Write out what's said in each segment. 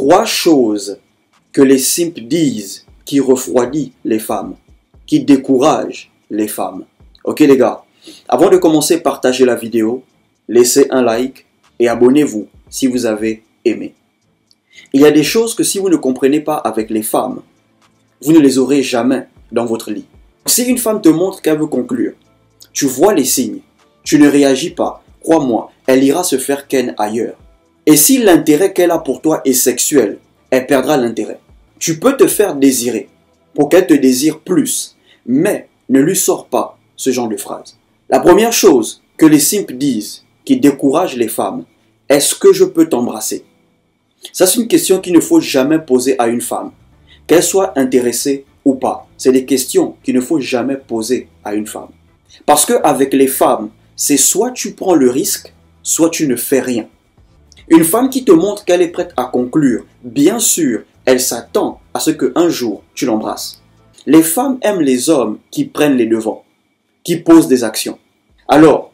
3 choses que les simps disent qui refroidissent les femmes, qui découragent les femmes. Ok les gars, avant de commencer, partagez la vidéo, laissez un like et abonnez-vous si vous avez aimé. Il y a des choses que si vous ne comprenez pas avec les femmes, vous ne les aurez jamais dans votre lit. Si une femme te montre qu'elle veut conclure, tu vois les signes, tu ne réagis pas, crois-moi, elle ira se faire ken ailleurs. Et si l'intérêt qu'elle a pour toi est sexuel, elle perdra l'intérêt. Tu peux te faire désirer pour qu'elle te désire plus, mais ne lui sors pas ce genre de phrase. La première chose que les simps disent qui décourage les femmes, est-ce que je peux t'embrasser? Ça, c'est une question qu'il ne faut jamais poser à une femme, qu'elle soit intéressée ou pas. C'est des questions qu'il ne faut jamais poser à une femme. Parce qu'avec les femmes, c'est soit tu prends le risque, soit tu ne fais rien. Une femme qui te montre qu'elle est prête à conclure, bien sûr, elle s'attend à ce qu'un jour tu l'embrasses. Les femmes aiment les hommes qui prennent les devants, qui posent des actions. Alors,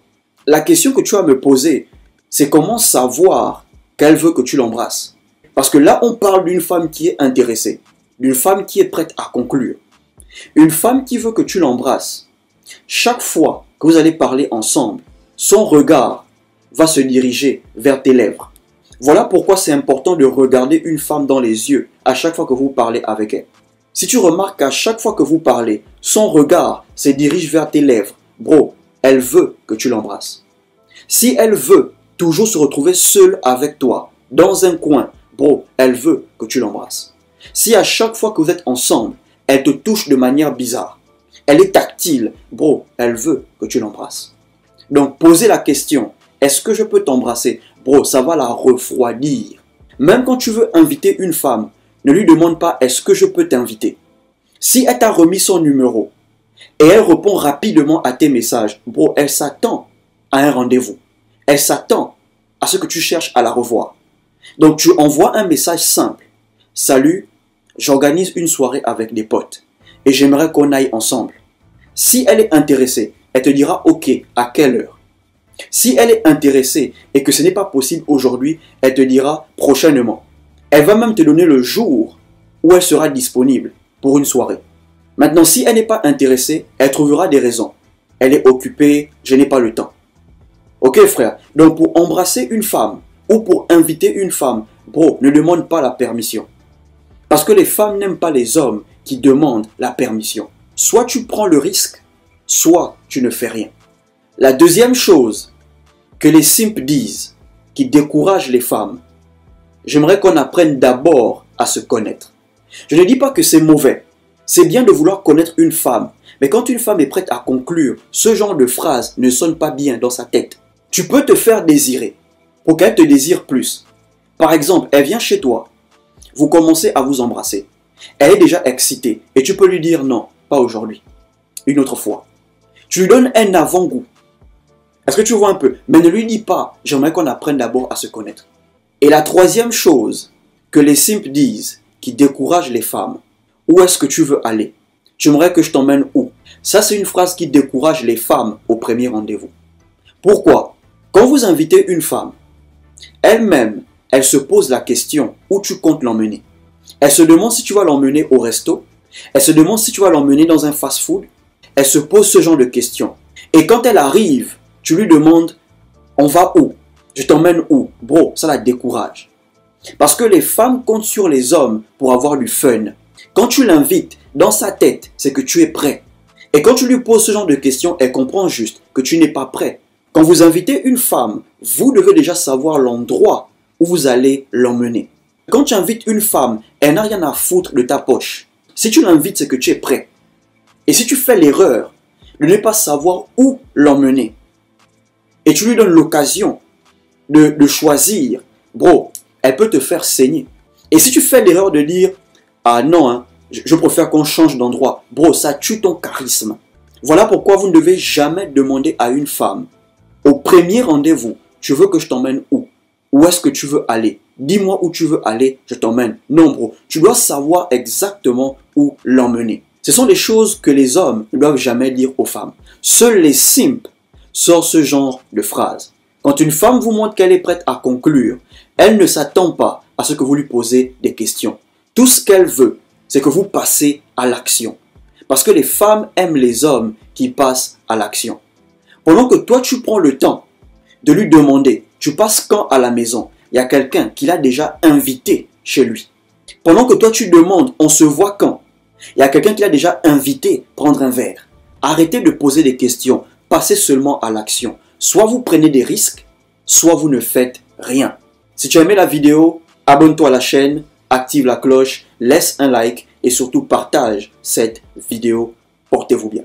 la question que tu vas me poser, c'est comment savoir qu'elle veut que tu l'embrasses. Parce que là, on parle d'une femme qui est intéressée, d'une femme qui est prête à conclure. Une femme qui veut que tu l'embrasses. Chaque fois que vous allez parler ensemble, son regard va se diriger vers tes lèvres. Voilà pourquoi c'est important de regarder une femme dans les yeux à chaque fois que vous parlez avec elle. Si tu remarques qu'à chaque fois que vous parlez, son regard se dirige vers tes lèvres, bro, elle veut que tu l'embrasses. Si elle veut toujours se retrouver seule avec toi, dans un coin, bro, elle veut que tu l'embrasses. Si à chaque fois que vous êtes ensemble, elle te touche de manière bizarre, elle est tactile, bro, elle veut que tu l'embrasses. Donc, posez la question, est-ce que je peux t'embrasser? Bro, ça va la refroidir. Même quand tu veux inviter une femme, ne lui demande pas, est-ce que je peux t'inviter? Si elle t'a remis son numéro et elle répond rapidement à tes messages, bro, elle s'attend à un rendez-vous. Elle s'attend à ce que tu cherches à la revoir. Donc, tu envoies un message simple. Salut, j'organise une soirée avec des potes et j'aimerais qu'on aille ensemble. Si elle est intéressée, elle te dira ok, à quelle heure? Si elle est intéressée et que ce n'est pas possible aujourd'hui, elle te dira prochainement. Elle va même te donner le jour où elle sera disponible pour une soirée. Maintenant, si elle n'est pas intéressée, elle trouvera des raisons. Elle est occupée, je n'ai pas le temps. Ok frère, donc pour embrasser une femme ou pour inviter une femme, bro, ne demande pas la permission. Parce que les femmes n'aiment pas les hommes qui demandent la permission. Soit tu prends le risque, soit tu ne fais rien. La deuxième chose que les simps disent, qui décourage les femmes, j'aimerais qu'on apprenne d'abord à se connaître. Je ne dis pas que c'est mauvais. C'est bien de vouloir connaître une femme. Mais quand une femme est prête à conclure, ce genre de phrase ne sonne pas bien dans sa tête. Tu peux te faire désirer pour qu'elle te désire plus. Par exemple, elle vient chez toi. Vous commencez à vous embrasser. Elle est déjà excitée et tu peux lui dire non, pas aujourd'hui. Une autre fois. Tu lui donnes un avant-goût. Est-ce que tu vois un peu? Mais ne lui dis pas, j'aimerais qu'on apprenne d'abord à se connaître. Et la troisième chose que les simps disent, qui décourage les femmes, où est-ce que tu veux aller? Tu aimerais que je t'emmène où? Ça, c'est une phrase qui décourage les femmes au premier rendez-vous. Pourquoi? Quand vous invitez une femme, elle-même, elle se pose la question où tu comptes l'emmener. Elle se demande si tu vas l'emmener au resto. Elle se demande si tu vas l'emmener dans un fast-food. Elle se pose ce genre de questions. Et quand elle arrive, tu lui demandes, on va où? Je t'emmène où? Bro, ça la décourage. Parce que les femmes comptent sur les hommes pour avoir du fun. Quand tu l'invites, dans sa tête, c'est que tu es prêt. Et quand tu lui poses ce genre de questions, elle comprend juste que tu n'es pas prêt. Quand vous invitez une femme, vous devez déjà savoir l'endroit où vous allez l'emmener. Quand tu invites une femme, elle n'a rien à foutre de ta poche. Si tu l'invites, c'est que tu es prêt. Et si tu fais l'erreur de ne pas savoir où l'emmener, et tu lui donnes l'occasion de choisir, bro, elle peut te faire saigner. Et si tu fais l'erreur de dire, ah non, hein, je préfère qu'on change d'endroit, bro, ça tue ton charisme. Voilà pourquoi vous ne devez jamais demander à une femme, au premier rendez-vous, tu veux que je t'emmène où? Où est-ce que tu veux aller? Dis-moi où tu veux aller, je t'emmène. Non, bro, tu dois savoir exactement où l'emmener. Ce sont des choses que les hommes ne doivent jamais dire aux femmes. Seuls les simps sortent ce genre de phrases. Quand une femme vous montre qu'elle est prête à conclure, elle ne s'attend pas à ce que vous lui posez des questions. Tout ce qu'elle veut, c'est que vous passez à l'action. Parce que les femmes aiment les hommes qui passent à l'action. Pendant que toi, tu prends le temps de lui demander, tu passes quand à la maison? Il y a quelqu'un qui l'a déjà invité chez lui. Pendant que toi, tu demandes, on se voit quand? Il y a quelqu'un qui l'a déjà invité prendre un verre. Arrêtez de poser des questions. Passez seulement à l'action. Soit vous prenez des risques, soit vous ne faites rien. Si tu as aimé la vidéo, abonne-toi à la chaîne, active la cloche, laisse un like et surtout partage cette vidéo. Portez-vous bien.